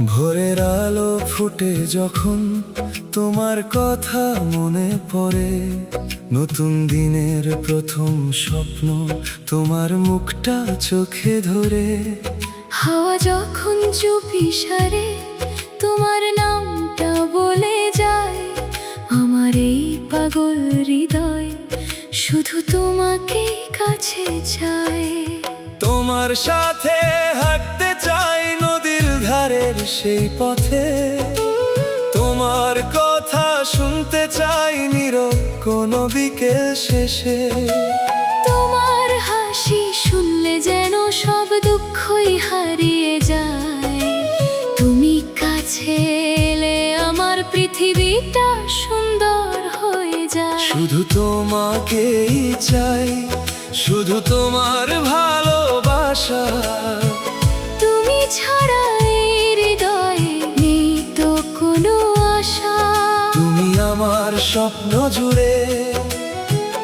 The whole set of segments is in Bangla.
ভোরের আলো ফুটে যখন তোমার কথা মনে পড়ে, নতুন দিনের প্রথম স্বপ্ন তোমার মুখটা চোখে ধরে। হাওয়া যখন চুপি সারে তোমার নামটা বলে যায়, আমার এই পাগল হৃদয় শুধু তোমাকে কাছে চায়। তোমার সাথে হাঁটতে চাই নদীর ধারের সেই পথে, তোমার কথা শুনতে চাই নীরব কোনো বিকেল শেষে। তোমার হাসি শুনলে যেন সব দুঃখই হারিয়ে যায়, তুমি কাছে এলে আমার পৃথিবীটা সুন্দর হয়ে যায়। শুধু তোমাকেই চাই, শুধু তোমার ভালোবাসা, তুমি ছাড়া এই হৃদয়ে নেই তো কোনো আশা। তুমি আমার স্বপ্ন জুড়ে,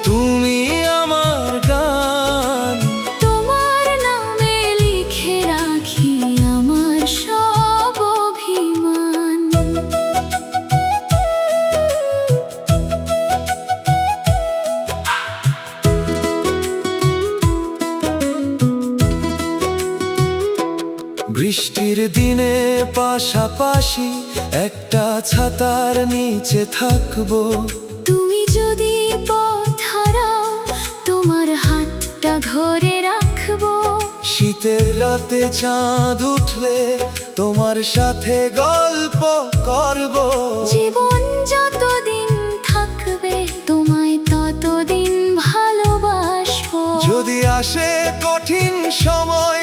তুমি আমার গান। তোমার নামে লিখে রাখি আমার সব অভিমান। বৃষ্টির দিনে পাশাপাশি একটা ছাতার নিচে থাকবো। তুমি যদি পথ হারাও তোমার হাতটা ধরে রাখবো। শীতের রাতে চাঁদ উঠলে তোমার সাথে গল্প করব। জীবন যতদিন থাকবে তোমায় ততদিন ভালোবাসবো। যদি আসে কঠিন সময়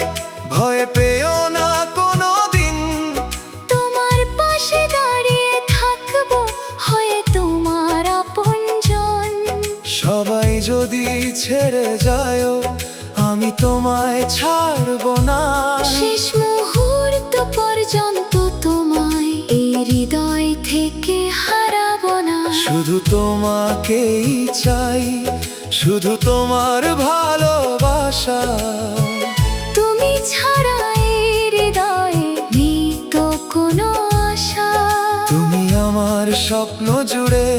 ভয় পেও না কোনো দিন, তোমার পাশে দাঁড়িয়ে থাকবো হয়ে তোমার আপনজন। সবাই যদি ছেড়ে যায় আমি তোমায় ছাড়বো না। শেষ মুহূর্ত পর্যন্ত তোমায় এই হৃদয় থেকে হারাবো না। শুধু তোমাকেই চাই, শুধু তোমার ভালোবাসা, তুমি ছাড়া এই হৃদয়ে নেই তো কোনো আশা। তুমি আমার স্বপ্ন জুড়ে,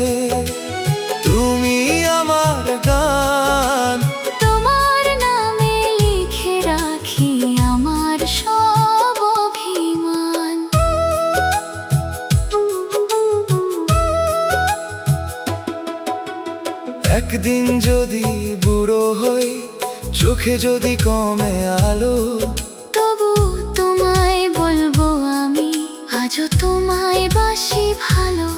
তুমি আমার গান। তোমার নামে লিখে রাখি আমার সব অভিমান। একদিন যদি বুড়ো হই, চোখে যদি কমে আলো, তবু তোমায় বলবো আমি আজও তোমায় বাসি ভালো।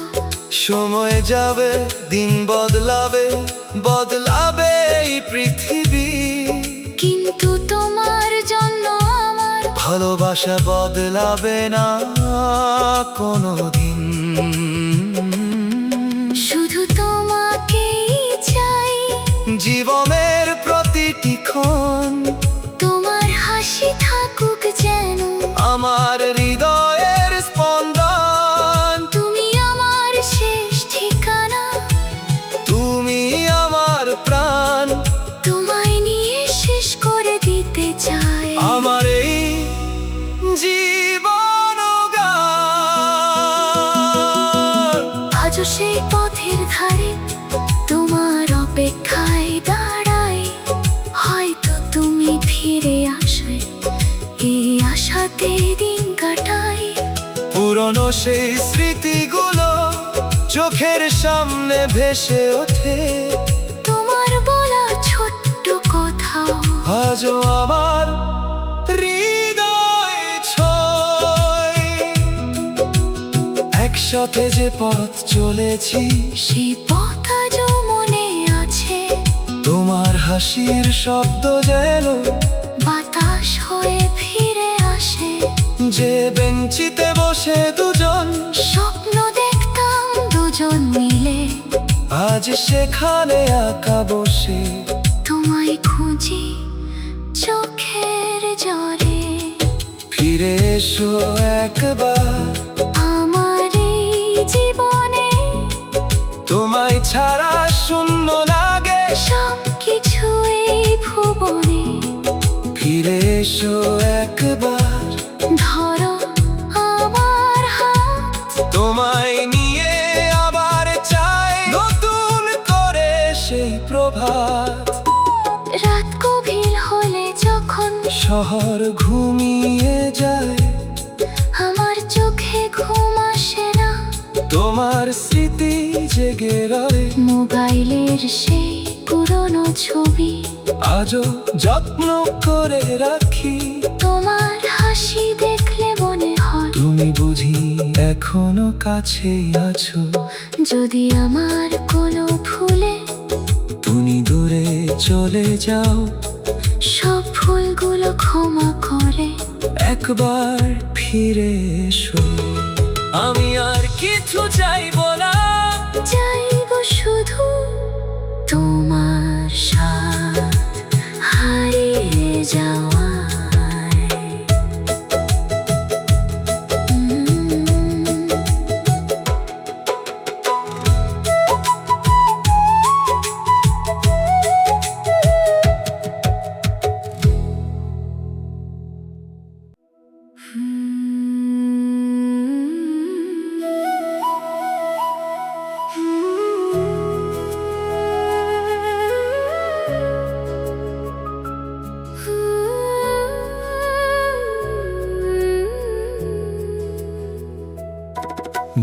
সময় যাবে দিন বদলাবে, বদলাবে এই পৃথিবী, কিন্তু তোমার জন্য আমার ভালোবাসা বদলাবে না কোনোদিন। শুধু তোমাকেই চাই জীবনের প্রতিটি ক্ষণ, তোমার হাসি থাকুক যেন আমার হৃদয়ের স্পন্দন। তুমি আমার শেষ ঠিকানা, তুমি আমার প্রাণ, তোমায় নিয়ে শেষ করে দিতে চাই আমার এই জীবন গান। আজও সেই পথের ধারে তোমার অপেক্ষায় দাঁড়াই, হয়তো তুমি ফিরে আসবে এই আশাতে দিন কাটাই। পুরনো সেই স্মৃতিগুলো চোখের সামনে ভেসে ওঠে, তোমার বলা ছোট্ট কথাও আজও আমার হৃদয় ছোঁয়। একসাথে যে পথ চলেছি সেই পথ আজও মনে আছে। তোমার হাসির শব্দ যেন বাতাস হয়ে ফিরে আসে। যে বেঞ্চিতে বসে দুজন স্বপ্ন দেখতাম দুজন মিলে, আজ সেখানে একা বসে তোমায় খুঁজি চোখের জলে। ফিরে এসো একবার আমার এই জীবনে তোমায় ছাড়া শূন্য লাগে সব কিছু এই ভুবনে। ফিরে এসো একবার ধরো আমার শহর ঘুমিয়ে যায়, আমার চোখে ঘুম আসে না। তোমার স্মৃতি জেগে রয়, মোবাইলের সেই পুরনো ছবি আজও যত্ন করে রাখি। তোমার হাসি দেখলে মনে হয় তুমি বুঝি এখনো কাছেই আছো। যদি আমার কোনো ভুলে তুমি দূরে চলে যাও, সব ভুলগুলো ক্ষমা করে একবার ফিরে এসো। আমি আর কিছু চাইবো না, চাইবো শুধু তোমার সাথ হারিয়ে যাওয়া।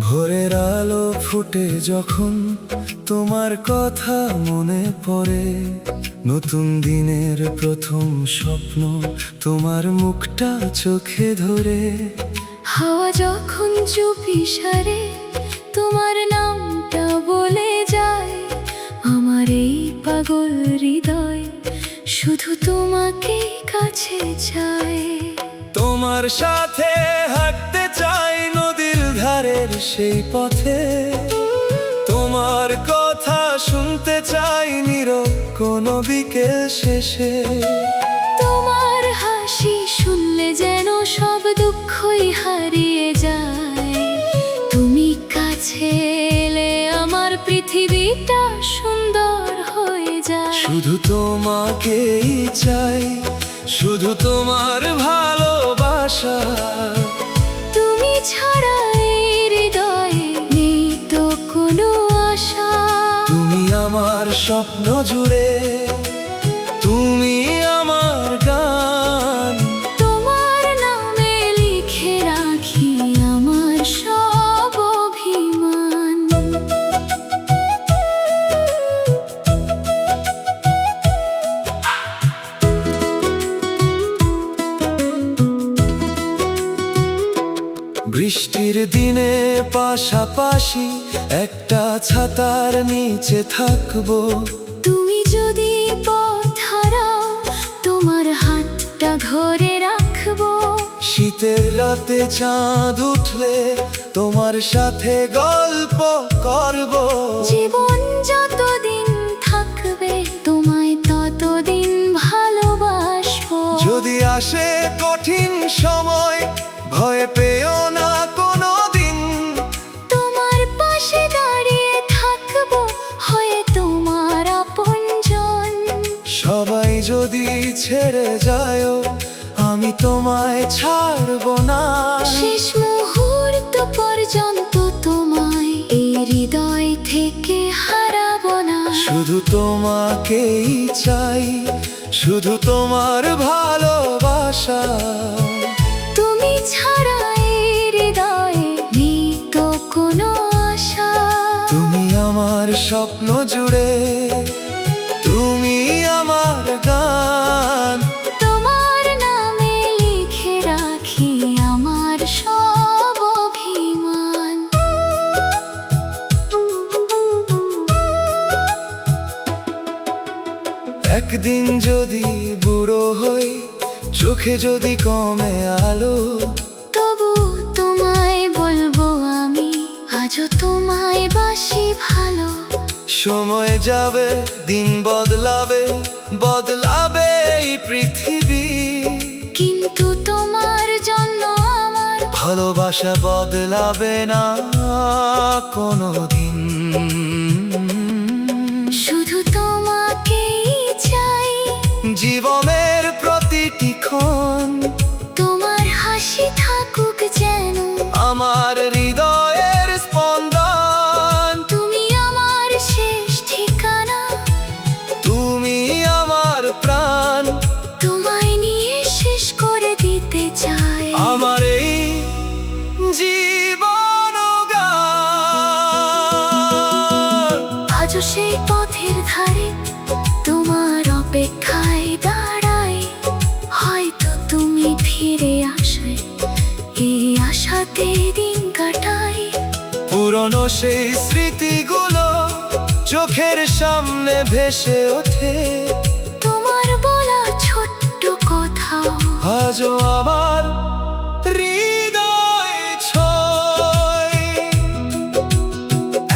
ভোরের আলো ফুটে যখন তোমার কথা মনে পড়ে, নতুন দিনের প্রথম স্বপ্ন তোমার মুখটা চোখে ধরে। হাওয়া যখন চুপি সারে তোমার নামটা বলে যায়, আমার এই পাগল হৃদয় শুধু তোমাকে কাছে চায়। তোমার সাথে হাঁটতে চাই নদীর ধারের সেই পথে, তোমার কথা শুনতে চাই নীরব কোনো বিকেল শেষে। তোমার হাসি শুনলে যেন সব দুঃখই হারিয়ে যায়। তুমি কাছে এলে আমার পৃথিবীটা সুন্দর হয়ে যায়। শুধু তোমাকেই চাই, শুধু তোমার ভালোবাসা। তুমি ছাড়া এই হৃদয়ে নেই তো কোনো আশা। তুমি আমার স্বপ্ন জুড়ে, তুমি আমার গান। তোমার নামে লিখে রাখি আমার সব অভিমান। বৃষ্টির দিনে পাশাপাশি একটা ছাতার নিচে থাকবো। তুমি যদি পথ হারাও তোমার হাতটা ধরে রাখবো। শীতের রাতে চাঁদ উঠলে তোমার সাথে গল্প করব। জীবন যতদিন থাকবে তোমায় ততদিন ভালোবাসবো। যদি আসে কঠিন সময় ভয় পেও না কোনো দিন, তোমার পাশে দাঁড়িয়ে থাকবো হয়ে তোমার আপনজন। সবাই যদি ছেড়ে যায় আমি তোমায় ছাড়বো না। শেষ মুহূর্ত পর্যন্ত তোমায় এই হৃদয় থেকে হারাবো না। শুধু তোমাকেই চাই, শুধু তোমার ভালোবাসা। তুমি ছাড়া এই হৃদয়ে নেই তো কোনো আশা। তুমি আমার স্বপ্ন জুড়ে, তুমি আমার গান। তোমার নামে লিখে রাখি আমার সব অভিমান। একদিন যদি বুড়ো হই, চোখে যদি কমে আলো, তবু তোমায় বলবো আমি আজও তোমায় বাসি ভালো। সময় যাবে দিন বদলাবে, বদলাবে এই পৃথিবী, কিন্তু তোমার জন্য আমার ভালোবাসা বদলাবে না কোনোদিন। শুধু তোমাকেই চাই জীবনের প্রতিটি ক্ষণ, তোমার হাসি থাকুক যেন আমার হৃদয়ের স্পন্দন। তুমি আমার শেষ ঠিকানা, তুমি আমার প্রাণ। তোমায় নিয়ে ফিরে আসে, এই আশাতে দিন কাটাই। পুরনো সেই স্মৃতিগুলো চোখের সামনে ভেসে ওঠে, তোমার বলা ছোট্ট কথা আজও আমার হৃদয় ছয়।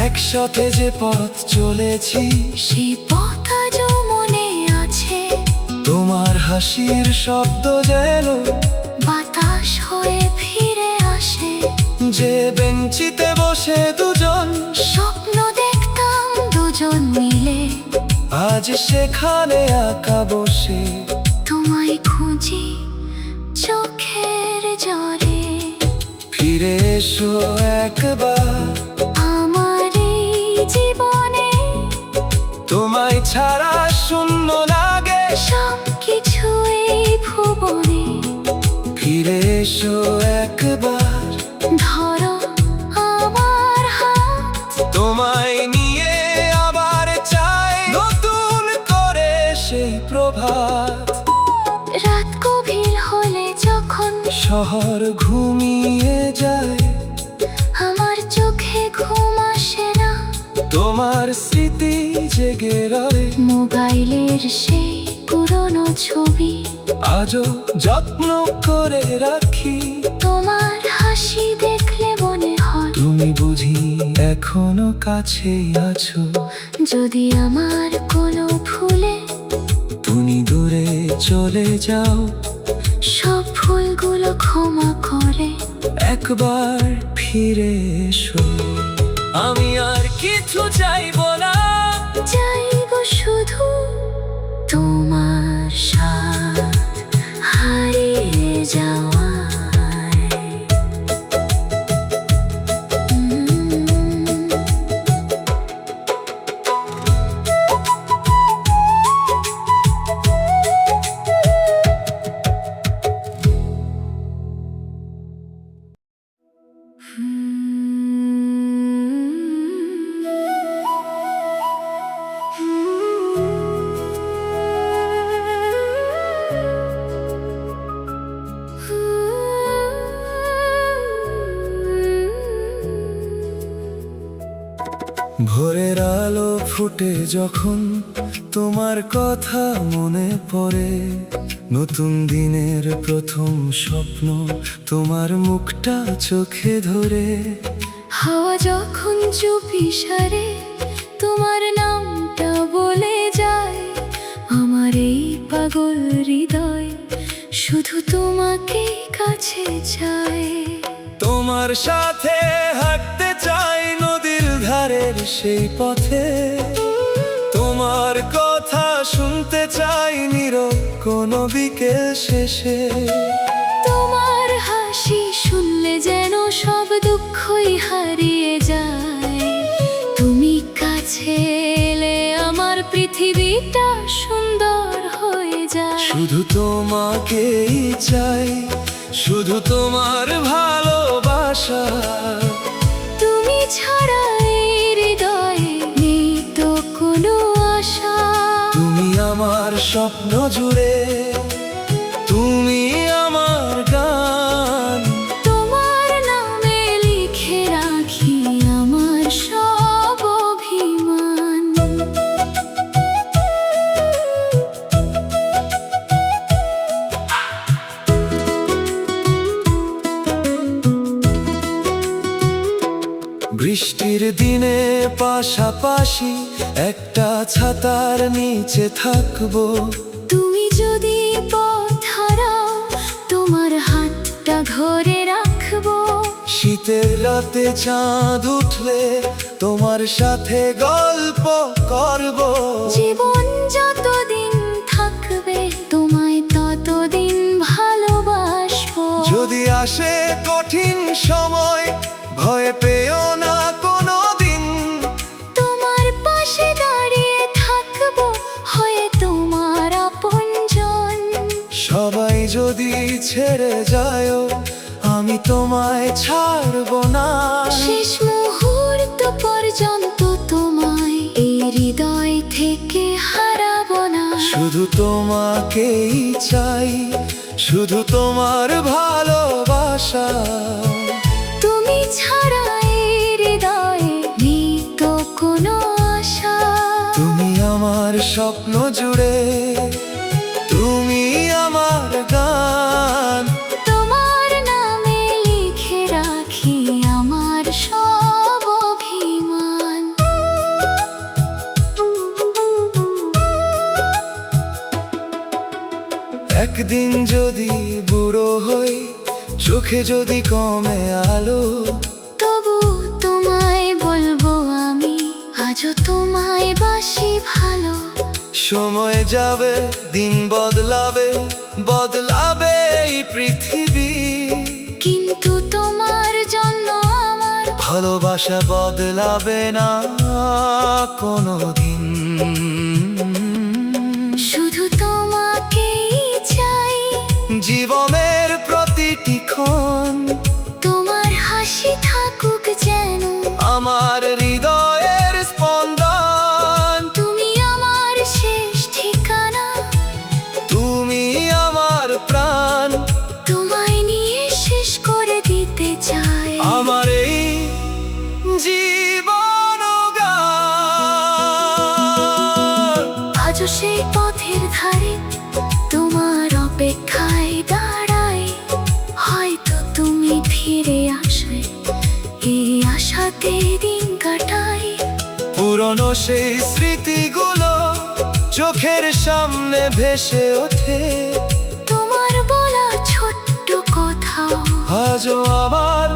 একসাথে যে পথ চলেছি, সেই পথ আজও মনে আছে। তোমার হাসির শব্দ যেন বাতাস হয়ে ফিরে আসে, যে বেঞ্চিতে বসে দুজন স্বপ্ন দেখতাম দুজন মিলে। আজ সেখানে একা বসে তোমায় খুঁজি চোখের জলে। ফিরে এসো একবার আমার এই জীবনে তোমায় ছাড়া শূন্য লাগে। সব কিছু এই ভুবনে। ফিরে এসো একবার, ধরো আমার হাত, তোমায় নিয়ে আবার চাই নতুন করে সেই প্রভাত। রাত গভীর হলে যখন শহর ঘুমিয়ে যায়, আমার চোখে ঘুম আসে না। তোমার স্মৃতি জেগে রয়, মোবাইলের সেই পুরনো ছবি আজও যত্ন করে রাখি। তোমার হাসি দেখলে মনে হয় তুমি বুঝি এখনো কাছেই আছো, যদি আমার কোনো ভুলে তুমি দূরে চলে যাও। সব ভুলগুলো ক্ষমা করে একবার ফিরে এসো, আমি আর কিছু চাইবো না। চাইবো শুধু তোমার সাথ হারিয়ে যাওয়া। ভোরের আলো ফুটে যখন তোমার কথা মনে পড়ে, নতুন দিনের প্রথম স্বপ্ন তোমার মুখটা চোখে ধরে। হাওয়া যখন চুপি সারে তোমার নামটা বলে যায়, আমার এই পাগল হৃদয় শুধু তোমাকে কাছে চায়। তোমার সাথে হাঁটতে চাই নদীর ধারের সেই পথে, তোমার কথা শুনতে চাই নীরব কোনো বিকেল শেষে। তোমার হাসি শুনলে যেন সব দুঃখই হারিয়ে যায়। তুমি কাছে এলে আমার পৃথিবীটা সুন্দর হয়ে যায়। শুধু তোমাকেই চাই, শুধু তোমার ভালোবাসা। তুমি ছাড়া এই হৃদয়ে নেই তো কোনো আশা। তুমি আমার স্বপ্ন জুড়ে, তুমি আমার গান। তোমার নামে লিখে রাখি আমার সব অভিমান। বৃষ্টির দিনে পাশাপাশি একটা ছাতার নিচে থাকবো। তুমি যদি পথ হারাও তোমার হাতটা ধরে রাখবো। শীতের রাতে চাঁদ উঠলে তোমার সাথে গল্প করব। জীবন যতদিন থাকবে তোমায় ততদিন ভালোবাসবো। যদি আসে কঠিন সময় ভয় পেও না কোনো দিন, তোমার পাশে দাঁড়িয়ে থাকবো হয়ে তোমার আপনজন। সবাই যদি ছেড়ে যায় আমি তোমায় ছাড়বো না। শেষ মুহূর্ত পর্যন্ত তোমায় এই হৃদয় থেকে হারাবো না। শুধু তোমাকেই চাই, শুধু তোমার ভালোবাসা। তুমি ছাড়া এই হৃদয়ে নেই তো কোনো আশা। তুমি আমার স্বপ্ন জুড়ে, তুমি আমার গান। তোমার নামে লিখে রাখি আমার সব অভিমান। একদিন যদি বুড়ো হই, চোখে যদি কমে আলো, তবু তোমায় বলবো আমি আজও তোমায় বাসি ভালো। সময় যাবে, দিন বদলাবে, বদলাবে এই পৃথিবী, কিন্তু তোমার জন্য আমার ভালোবাসা বদলাবে না কোনোদিন। শুধু তোমাকেই চাই জীবনের প্রতিটি ক্ষণ, তোমার হাসি থাকুক যেন আমার হৃদয়ের স্পন্দন। তুমি আমার শেষ ঠিকানা, তুমি আমার প্রাণ, তোমায় নিয়ে শেষ করে দিতে চাই আমার এই জীবন গান। আজও সেই পথের ধারে তোমার অপেক্ষায় দাঁড়াই। হয়তো তুমি ফিরে আসবে, এই আশাতে দিন কাটাই। পুরনো সেই স্মৃতিগুলো চোখের সামনে ভেসে ওঠে, তোমার বলা ছোট্ট কথা আজও আমার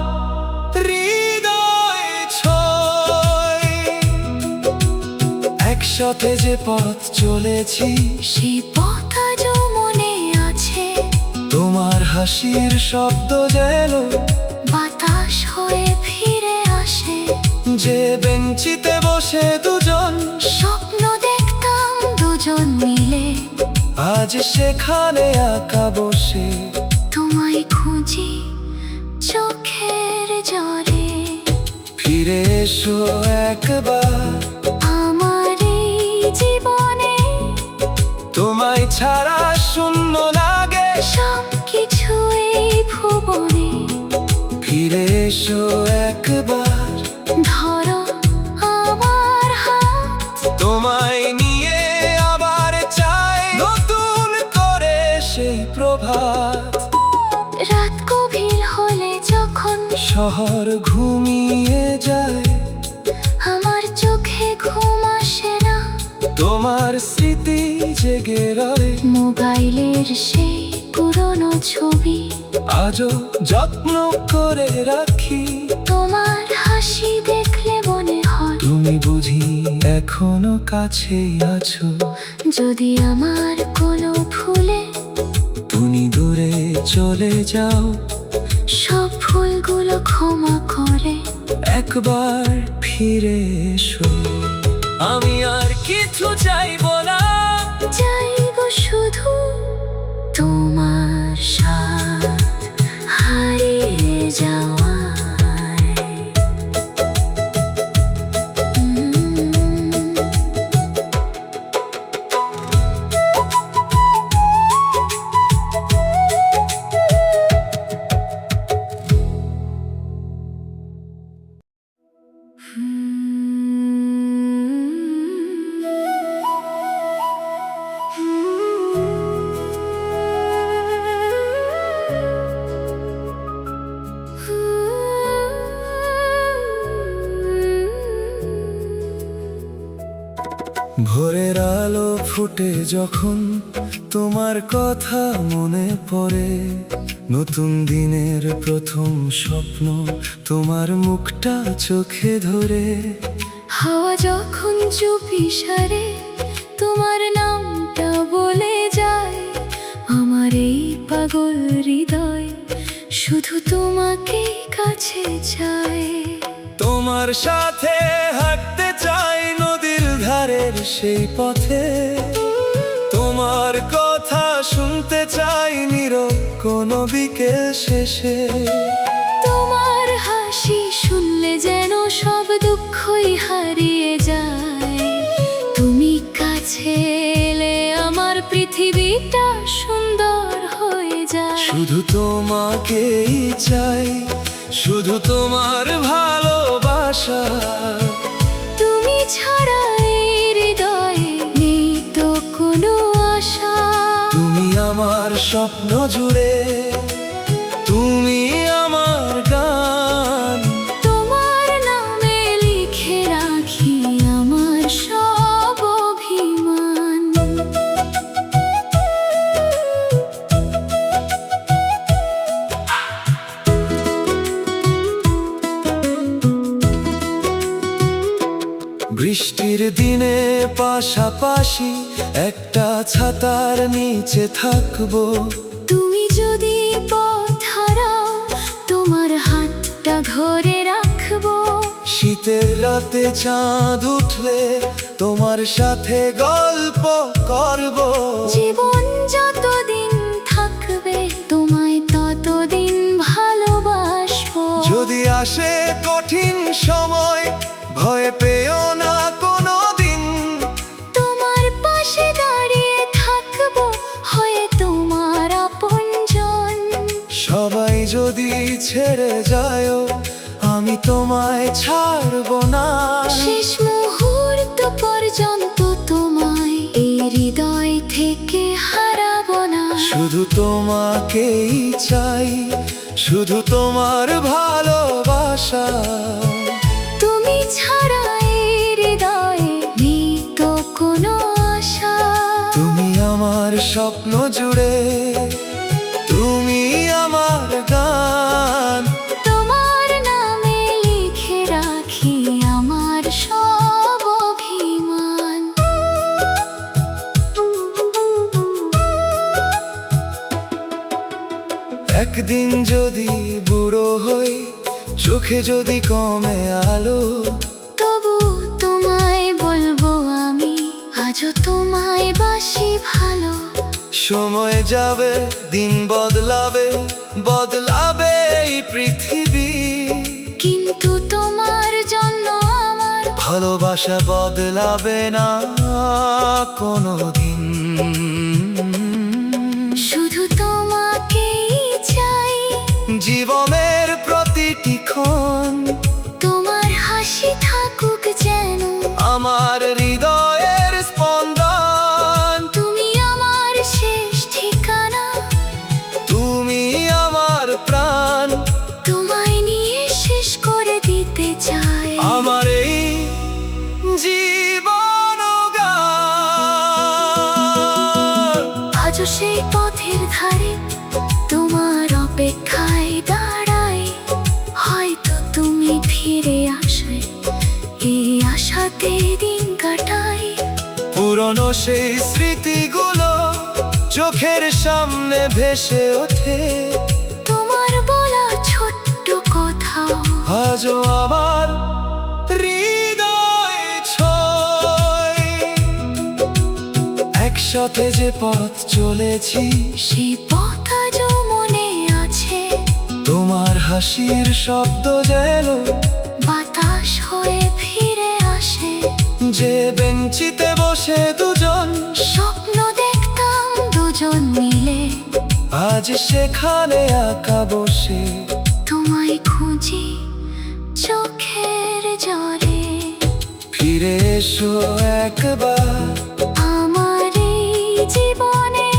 হৃদয় ছোঁয়। একসাথে যে পথ চলেছি, সেই পথ আজও মনে আছে। তোমার হাসির শব্দ যেন বাতাস হয়ে ফিরে আসে। যে বেঞ্চিতে বসে দুজন স্বপ্ন দেখতাম দুজন মিলে, আজ সেখানে একা বসে তোমায় খুঁজি চোখের জলে। ফিরে এসো একবার আমার এই জীবনে তোমায় ছাড়া শূন্য লাগে, সব কিছু এই ভুবনে। ফিরে এসো একবার ধরো আমার হাত, তোমায় নিয়ে আবার চাই নতুন করে সেই প্রভাত। রাত গভীর হলে যখন শহর ঘুমিয়ে যায়, আমার চোখে ঘুম আসে না। তোমার স্মৃতি জেগে রয়, মোবাইলের সেই পুরনো ছবি আজও যত্ন করে রাখি। তোমার হাসি দেখলে মনে হয় তুমি বুঝি এখনো কাছেই আছো, যদি আমার কোনো ভুলে তুমি দূরে চলে যাও, সব ভুলগুলো ক্ষমা করে একবার ফিরে এসো। আমি আর কিছু চাইবো না, চাইবো শুধু তোমার সাথ হারিয়ে যাওয়া। ভোরের আলো ফুটে যখন তোমার কথা মনে পড়ে, নতুন দিনের প্রথম স্বপ্ন তোমার মুখটা চোখে ধরে। হাওয়া যখন চুপি সারে তোমার নামটা বলে যায়, আমার এই পাগল হৃদয় শুধু তোমাকে কাছে চায়। তোমার সাথে হাঁটতে চাই নদীর ধারের সেই পথে, তোমার কথা শুনতে চাই নীরব কোনো বিকেল শেষে। তোমার হাসি শুনলে যেন সব দুঃখই হারিয়ে যায়। তুমি কাছে এলে আমার পৃথিবীটা সুন্দর হয়ে যায়। শুধু তোমাকেই চাই, শুধু তোমার ভালোবাসা। তুমি ছাড়া এই হৃদয়ে নেই তো কোনো আশা। তুমি আমার স্বপ্ন জুড়ে, তুমি আমার গান। তোমার নামে লিখে রাখি আমার সব অভিমান। বৃষ্টির দিনে পাশাপাশি একটা ছাতার নিচে থাকবো। তুমি যদি পথ হারাও তোমার হাতটা ধরে রাখবো। শীতের রাতে চাঁদ উঠলে তোমার সাথে গল্প করব। জীবন যতদিন থাকবে তোমায় ততদিন ভালোবাসবো। যদি আসে কঠিন সময় ভয় পেও না কোনো দিন। তোমার পাশে দাঁড়িয়ে থাকবো হয়ে তোমার আপনজন। সবাই যদি ছেড়ে যায় আমি তোমায় ছাড়বো না। শেষ মুহূর্ত পর্যন্ত তোমায় এই হৃদয় থেকে হারাবো না। শুধু তোমাকেই চাই, শুধু তোমার ভালোবাসা। তুমি ছাড়া এই হৃদয়ে নেই তো কোনো আশা। তুমি আমার স্বপ্ন জুড়ে, তুমি আমার গান। তোমার নামে লিখে রাখি আমার সব অভিমান। একদিন যদি বুড়ো হই, চোখে যদি কমে আলো, তবু তোমায় বলবো আমি আজও তোমায় বাসি ভালো। সময় যাবে, দিন বদলাবে, বদলাবে এই পৃথিবী, কিন্তু তোমার জন্য আমার ভালোবাসা বদলাবে না কোনোদিন। শুধু তোমাকেই চাই জীবনের প্রতিটি ক্ষণ, তোমার হাসি থাকুক যেন আমার হৃদয়ের স্পন্দন। তুমি আমার শেষ ঠিকানা, তুমি আমার প্রাণ, তোমায় নিয়ে শেষ করে দিতে চাই আমার এই জীবন গান। আজও সেই পথের ধারে তোমার অপেক্ষায় দাঁড়াই। হয়তো তুমি ফিরে আসবে এই আশাতে দিন কাটাই। পুরনো সেই স্মৃতিগুলো চোখের সামনে ভেসে ওঠে, তোমার বলা ছোট্ট কথা আজও আমার হৃদয় ছোঁয়। একসাথে যে পথ চলেছি সেই পথ আজও মনে আছে। তোমার হাসির শব্দ যেন বাতাস হয়ে ফিরে আসে। যে বেঞ্চিতে বসে দুজন স্বপ্ন দেখতাম দুজন মিলে, আজ সেখানে একা বসে তোমায় খুঁজি চোখের জলে। ফিরে এসো একবার আমার এই জীবনে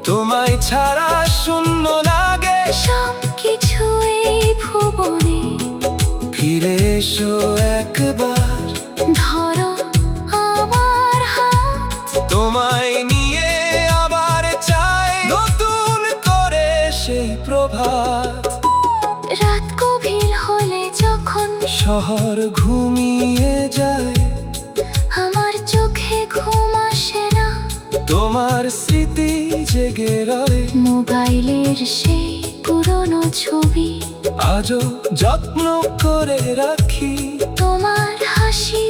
তোমায় ছাড়া শূন্য লাগে। সব কিছু এই ভুবনে ফিরে এসো একবার, ধরো আমার হাত। তোমায় নিয়ে আবার চাই নতুন করে সেই প্রভাত। রাত গভীর হলে যখন শহর ঘুমিয়ে যায়, আমার চোখে ঘুম আসে না। তোমার স্মৃতি জেগে রয়, মোবাইলের সেই পুরনো ছবি আজও যত্ন করে রাখি। তোমার হাসি